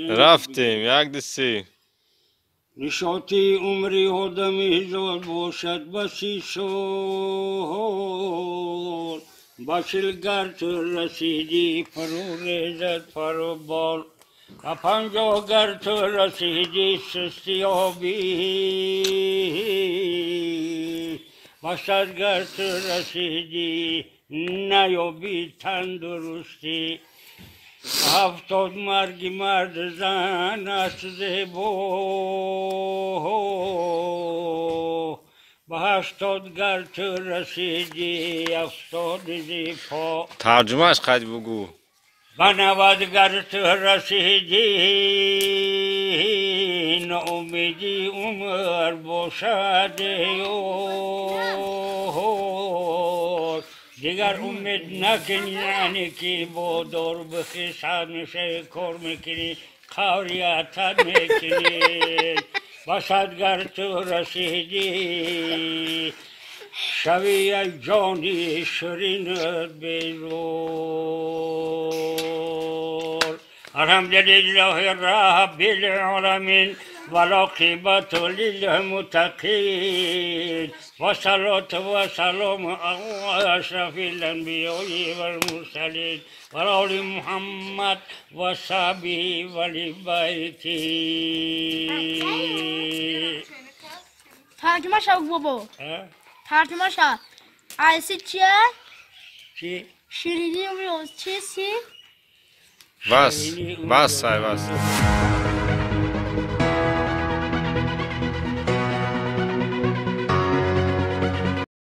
رفتیم یک دستی نشاطی عمری آدم هزار باشد بسی سال باشل تو رسیدی فرو ریزد فرو بال و 50 گر تو رسیدی سستی آبی و 100 گر تو رسیدی نیابی تندرستی 70 مرگی مرد زن است زیبا به 80 گر تو رسیدی 70 زی پا ترجمهش قد بگو به 90 گر تو رسیدی ناامیدی عمر باشد دیگر امید نکنی یعنی که با دار بخی سر میشه کار میکنی قوریتت میکنی و 100 گر تو رسیدی شوی یک جانی شیرینت بیزار الحمدلله رب العالمین والعاقبة للمتقين والصلاة والسلام على أشرف الأنبياء والمرسلين وعلى محمد وصحبه ولبيته. ترجمه شو بابا. ترجمه شو. عیسی چیه؟ چی؟ شیرینی روز چیستی؟ بس بس